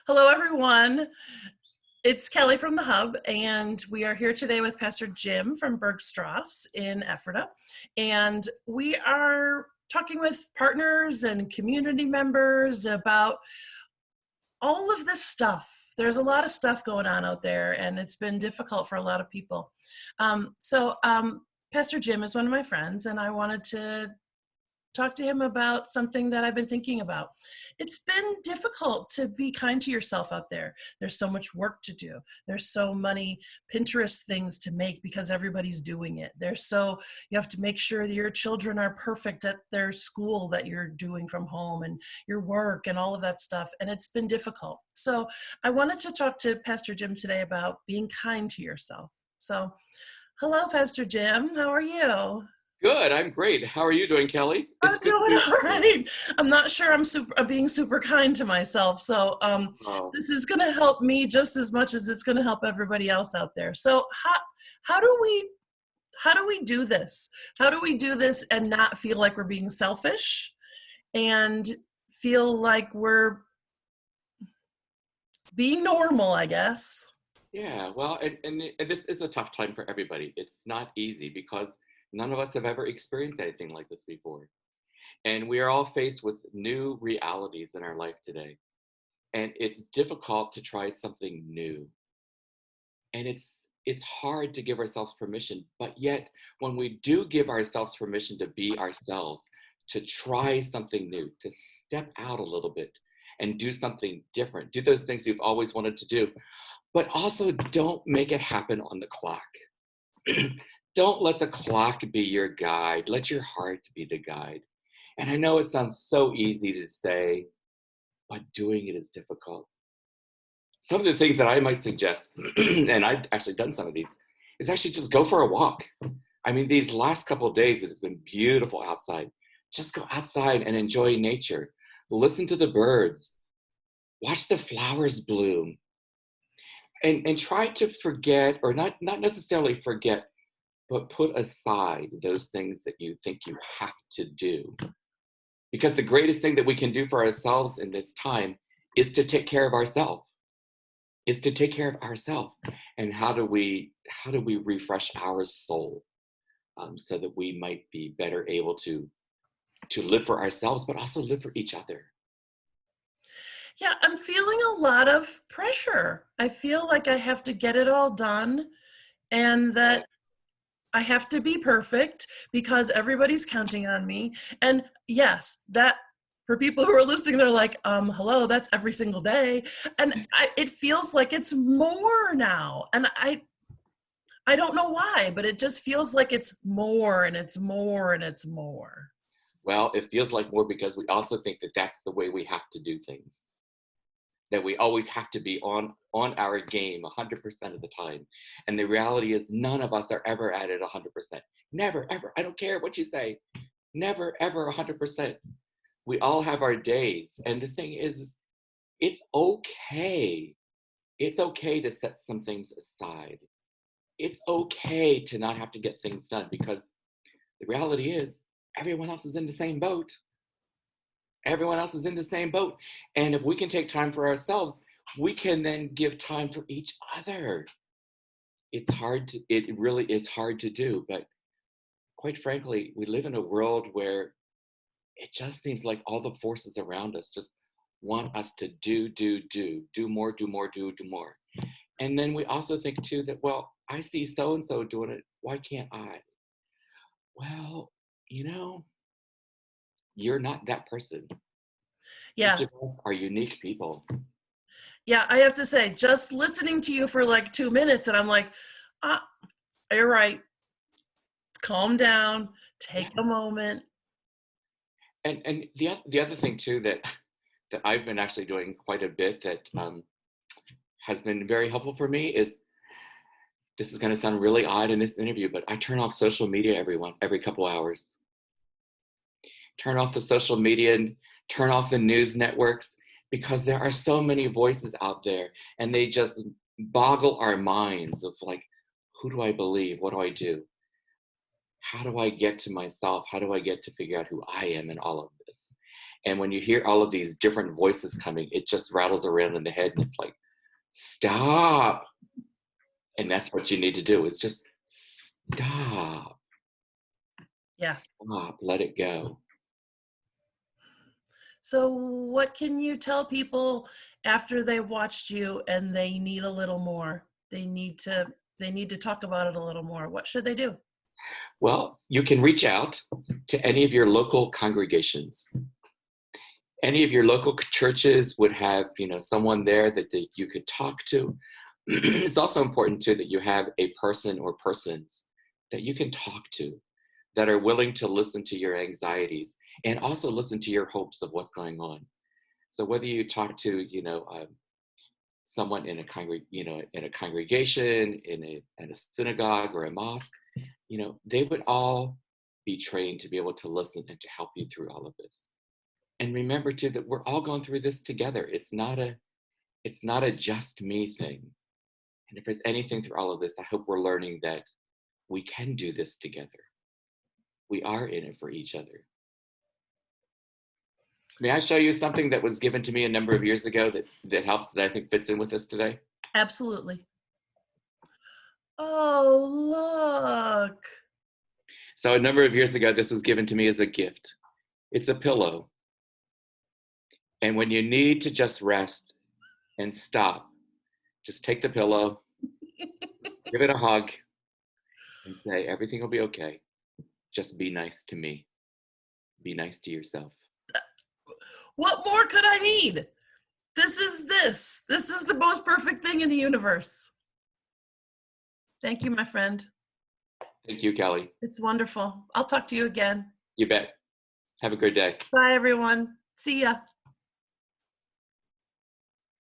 Hello, everyone. It's Kelly from the Hub, and we are here today with Pastor Jim from Bergstrasse in Ephrata. And we are talking with partners and community members about all of this stuff. There's a lot of stuff going on out there, and it's been difficult for a lot of people. Pastor Jim is one of my friends, and I wanted to talk to him about something that I've been thinking about. It's been difficult to be kind to yourself out there. There's so much work to do. There's so many Pinterest things to make because everybody's doing it. You have to make sure that your children are perfect at their school that you're doing from home and your work and all of that stuff. And it's been difficult. So I wanted to talk to Pastor Jim today about being kind to yourself. So hello, Pastor Jim. How are you? Good. I'm great. How are you doing, Kelly? I'm It's good to doing be all right. I'm not sure I'm being super kind to myself. So Oh, this is going to help me just as much as it's going to help everybody else out there. So how do we do this? How do we do this and not feel like we're being selfish and feel like we're being normal, I guess? yeah. Well, and this is a tough time for everybody. It's not easy because none of us have ever experienced anything like this before. And we are all faced with new realities in our life today. And it's difficult to try something new. And it's hard to give ourselves permission, but yet when we do give ourselves permission to be ourselves, to try something new, to step out a little bit and do something different, do those things you've always wanted to do, but also don't make it happen on the clock. Don't let the clock be your guide. Let your heart be the guide. And I know it sounds so easy to say, but doing it is difficult. Some of the things that I might suggest, and I've actually done some of these, is actually just go for a walk. I mean, these last couple of days, it has been beautiful outside. Just go outside and enjoy nature. Listen to the birds. Watch the flowers bloom. And try to forget, or not necessarily forget, but put aside those things that you think you have to do. Because the greatest thing that we can do for ourselves in this time is to take care of ourselves. Is to take care of ourselves. And how do we refresh our soul, so that we might be better able to live for ourselves, but also live for each other. Yeah, I'm feeling a lot of pressure. I feel like I have to get it all done and Right. that I have to be perfect because everybody's counting on me. And yes, that for people who are listening, they're like, hello, that's every single day. And it feels like it's more now. And I don't know why, but it just feels like it's more and it's more and it's more. Well, it feels like more because we also think that that's the way we have to do things. That we always have to be on our game 100% of the time. And the reality is none of us are ever at it 100%. Never, ever. I don't care what you say. Never, ever 100%. We all have our days. And the thing is it's okay. It's okay to set some things aside. It's okay to not have to get things done because the reality is everyone else is in the same boat. Everyone else is in the same boat. And if we can take time for ourselves, we can then give time for each other. It really is hard to do. But quite frankly, we live in a world where it just seems like all the forces around us just want us to do more, do more, do more. And then we also think too that, well, I see so and so doing it. Why can't I? Well, you know, you're not that person. Each Yeah. of us are unique people. Yeah, I have to say, just listening to you for like 2 minutes, and I'm like, ah, you're right. Calm down, Yeah. take a moment. And the other thing too that I've been actually doing quite a bit that has been very helpful for me is, this is going to sound really odd in this interview, but I turn off social media every couple hours. Turn off the social media and turn off the news networks, because there are so many voices out there and they just boggle our minds of like, who do I believe? What do I do? How do I get to myself? How do I get to figure out who I am in all of this? And when you hear all of these different voices coming, it just rattles around in the head and it's like, stop. And that's what you need to do, is just stop. Yeah. Stop. Let it go. So what can you tell people after they watched you and they need a little more? They need to talk about it a little more. What should they do? Well, you can reach out to any of your local congregations. Any of your local churches would have, someone there that you could talk to. It's also important too that you have a person or persons that you can talk to, that are willing to listen to your anxieties and also listen to your hopes of what's going on. So whether you talk to, someone in a congregation, in a synagogue or a mosque, they would all be trained to be able to listen and to help you through all of this. And remember too that we're all going through this together. It's not a just me thing. And if there's anything through all of this, I hope we're learning that we can do this together. We are in it for each other. May I show you something that was given to me a number of years ago that helps, that I think fits in with this today? Absolutely. Oh, look. So a number of years ago, this was given to me as a gift. It's a pillow. And when you need to just rest and stop, just take the pillow, give it a hug, and say, everything will be okay. Just be nice to me. Be nice to yourself. What more could I need? This is the most perfect thing in the universe. Thank you, my friend. Thank you, Kelly. It's wonderful. I'll talk to you again. You bet. Have a great day. Bye, everyone. See ya.